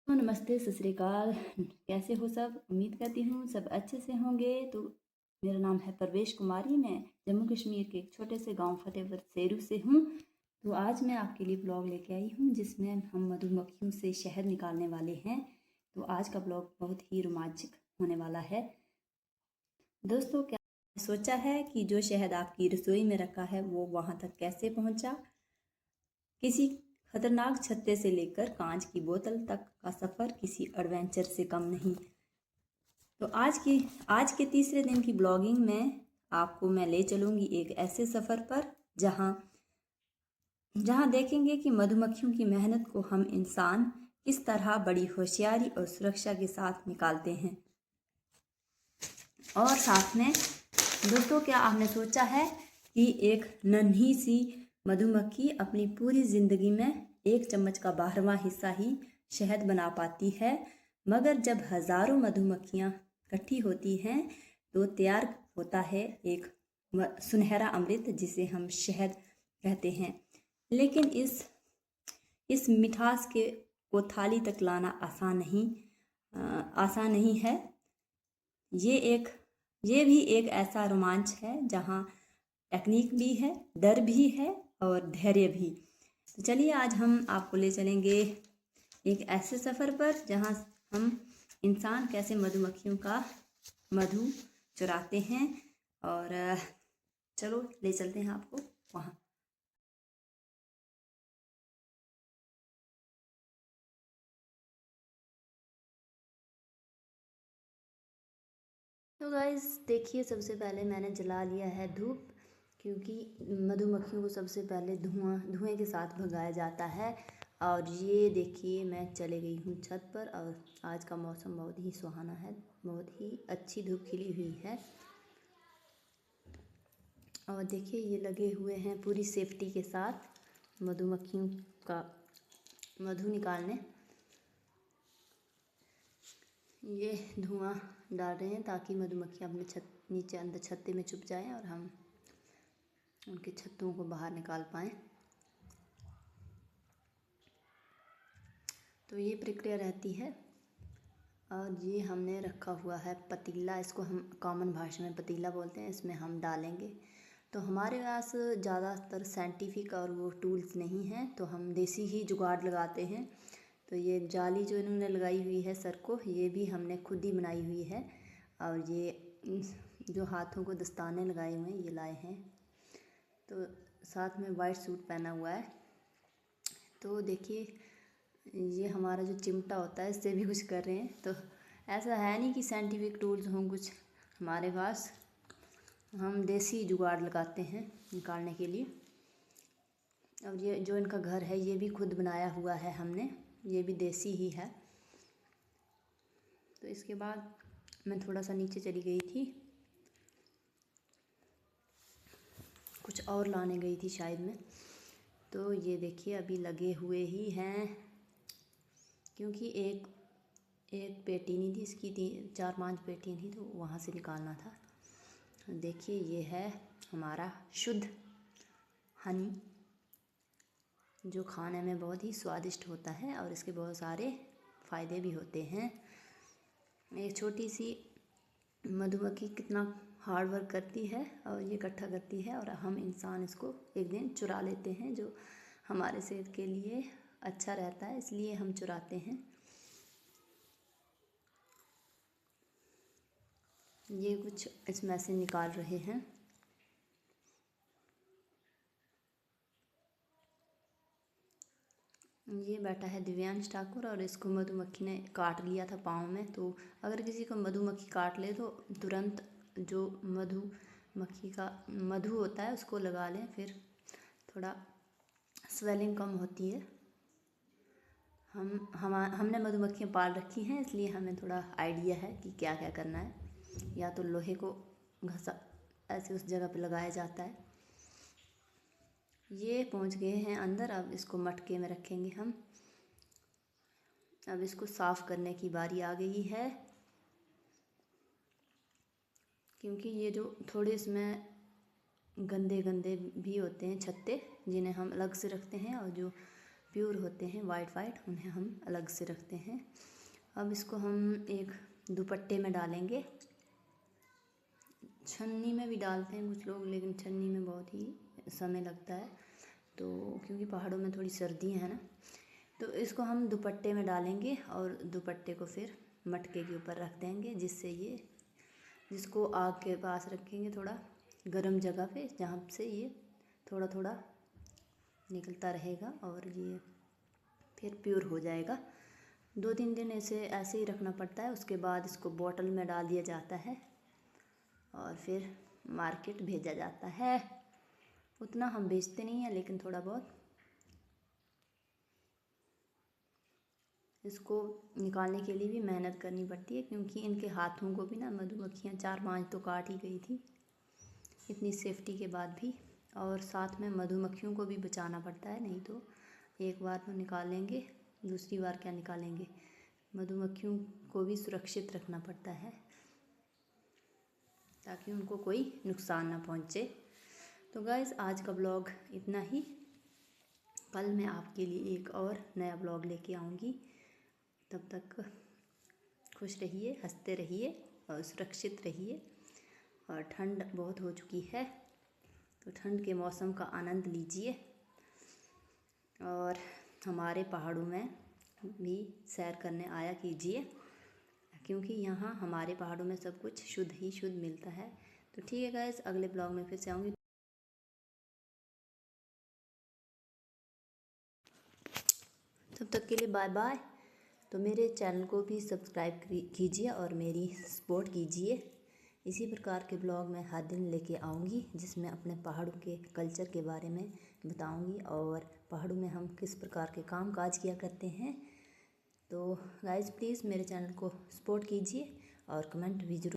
तो नमस्ते, सत श्री अकाल। कैसे हो सब? उम्मीद करती हूँ सब अच्छे से होंगे। तो मेरा नाम है परवेश कुमारी। मैं जम्मू कश्मीर के एक छोटे से गांव फतेहपुर सेरू से हूँ। तो आज मैं आपके लिए ब्लॉग लेके आई हूँ जिसमें हम मधुमक्खियों से शहद निकालने वाले हैं। तो आज का ब्लॉग बहुत ही रोमांचक होने वाला है। दोस्तों, क्या सोचा है कि जो शहद आपकी रसोई में रखा है वो वहाँ तक कैसे पहुँचा? किसी खतरनाक छत्ते से लेकर कांच की बोतल तक का सफ़र किसी एडवेंचर से कम नहीं। तो आज के तीसरे दिन की ब्लॉगिंग में आपको मैं ले चलूँगी एक ऐसे सफ़र पर जहाँ जहाँ देखेंगे कि मधुमक्खियों की मेहनत को हम इंसान किस तरह बड़ी होशियारी और सुरक्षा के साथ निकालते हैं। और साथ में दोस्तों, क्या आपने सोचा है कि एक नन्ही सी मधुमक्खी अपनी पूरी ज़िंदगी में 1 चम्मच का 12वां हिस्सा ही शहद बना पाती है, मगर जब हज़ारों मधुमक्खियाँ इकट्ठी होती हैं तो तैयार होता है एक सुनहरा अमृत जिसे हम शहद कहते हैं। लेकिन इस मिठास को थाली तक लाना आसान नहीं है। ये भी एक ऐसा रोमांच है जहाँ टेक्निक भी है, डर भी है और धैर्य भी। तो चलिए आज हम आपको ले चलेंगे एक ऐसे सफ़र पर जहाँ हम इंसान कैसे मधुमक्खियों का मधु चुराते हैं। और चलो ले चलते हैं आपको वहाँ। तो गाइस देखिए, सबसे पहले मैंने जला लिया है धूप, क्योंकि मधुमक्खियों को सबसे पहले धुएं के साथ भगाया जाता है। और ये देखिए, मैं चले गई हूँ छत पर और आज का मौसम बहुत ही सुहाना है, बहुत ही अच्छी धूप खिली हुई है। और देखिए, ये लगे हुए हैं पूरी सेफ्टी के साथ मधुमक्खियों का मधु निकालने। ये धुआं डाल रहे हैं ताकि मधुमक्खियाँ अपने नीचे अंदर छत्ते में छुप जाएं और हम उनके छत्तों को बाहर निकाल पाएँ। तो ये प्रक्रिया रहती है। और ये हमने रखा हुआ है पतीला, इसको हम कॉमन भाषा में पतीला बोलते हैं। इसमें हम डालेंगे। तो हमारे पास ज़्यादातर साइंटिफिक और वो टूल्स नहीं हैं, तो हम देसी ही जुगाड़ लगाते हैं। तो ये जाली जो इन्होंने लगाई हुई है सर को, ये भी हमने खुद ही बनाई हुई है। और ये जो हाथों को दस्ताने लगाए हुए हैं ये लाए हैं। तो साथ में वाइट सूट पहना हुआ है। तो देखिए, ये हमारा जो चिमटा होता है इससे भी कुछ कर रहे हैं। तो ऐसा है नहीं कि साइंटिफिक टूल्स हों कुछ हमारे पास, हम देसी जुगाड़ लगाते हैं निकालने के लिए। और ये जो इनका घर है ये भी खुद बनाया हुआ है हमने, ये भी देसी ही है। तो इसके बाद मैं थोड़ा सा नीचे चली गई थी, कुछ और लाने गई थी शायद मैं। तो ये देखिए अभी लगे हुए ही हैं, क्योंकि एक पेटी नहीं थी, इसकी 4-5 पेटियाँ थी तो वहाँ से निकालना था। देखिए ये है हमारा शुद्ध हनी, जो खाने में बहुत ही स्वादिष्ट होता है और इसके बहुत सारे फ़ायदे भी होते हैं। एक छोटी सी मधुमक्खी कितना हार्ड वर्क करती है और ये इकट्ठा करती है, और हम इंसान इसको एक दिन चुरा लेते हैं, जो हमारे सेहत के लिए अच्छा रहता है, इसलिए हम चुराते हैं। ये कुछ इसमें से निकाल रहे हैं। ये बैठा है दिव्यांश ठाकुर और इसको मधुमक्खी ने काट लिया था पाँव में। तो अगर किसी को मधुमक्खी काट ले तो तुरंत जो मधुमक्खी का मधु होता है उसको लगा लें, फिर थोड़ा स्वेलिंग कम होती है। हमने मधुमक्खियाँ पाल रखी हैं, इसलिए हमें थोड़ा आइडिया है कि क्या क्या करना है। या तो लोहे को घसा ऐसे उस जगह पे लगाया जाता है। ये पहुंच गए हैं अंदर, अब इसको मटके में रखेंगे हम। अब इसको साफ़ करने की बारी आ गई है, क्योंकि ये जो थोड़े इसमें गंदे गंदे भी होते हैं छत्ते, जिन्हें हम अलग से रखते हैं, और जो प्योर होते हैं, वाइट वाइट, उन्हें हम अलग से रखते हैं। अब इसको हम एक दुपट्टे में डालेंगे। छन्नी में भी डालते हैं कुछ लोग, लेकिन छन्नी में बहुत ही समय लगता है, तो क्योंकि पहाड़ों में थोड़ी सर्दियाँ हैं ना, तो इसको हम दुपट्टे में डालेंगे और दुपट्टे को फिर मटके के ऊपर रख देंगे, जिससे ये, जिसको आग के पास रखेंगे थोड़ा गर्म जगह पे, जहाँ से ये थोड़ा थोड़ा निकलता रहेगा और ये फिर प्योर हो जाएगा। 2-3 दिन ऐसे ही रखना पड़ता है। उसके बाद इसको बॉटल में डाल दिया जाता है और फिर मार्केट भेजा जाता है। उतना हम बेचते नहीं हैं, लेकिन थोड़ा बहुत इसको निकालने के लिए भी मेहनत करनी पड़ती है, क्योंकि इनके हाथों को भी ना मधुमक्खियाँ 4-5 तो काट ही गई थी इतनी सेफ्टी के बाद भी। और साथ में मधुमक्खियों को भी बचाना पड़ता है, नहीं तो एक बार तो निकालेंगे, दूसरी बार क्या निकालेंगे। मधुमक्खियों को भी सुरक्षित रखना पड़ता है ताकि उनको कोई नुकसान ना पहुँचे। तो गाइस, आज का ब्लॉग इतना ही। कल मैं आपके लिए एक और नया ब्लॉग लेके आऊँगी। तब तक खुश रहिए, हंसते रहिए और सुरक्षित रहिए। और ठंड बहुत हो चुकी है, तो ठंड के मौसम का आनंद लीजिए और हमारे पहाड़ों में भी सैर करने आया कीजिए, क्योंकि यहाँ हमारे पहाड़ों में सब कुछ शुद्ध ही शुद्ध मिलता है। तो ठीक है गाइस, अगले ब्लॉग में फिर से आऊँगी। तब तक के लिए बाय बाय। तो मेरे चैनल को भी सब्सक्राइब कीजिए और मेरी सपोर्ट कीजिए। इसी प्रकार के ब्लॉग मैं हर दिन लेके आऊँगी, जिसमें अपने पहाड़ों के कल्चर के बारे में बताऊँगी और पहाड़ों में हम किस प्रकार के काम काज किया करते हैं। तो गाइस, प्लीज़ मेरे चैनल को सपोर्ट कीजिए और कमेंट भी ज़रूर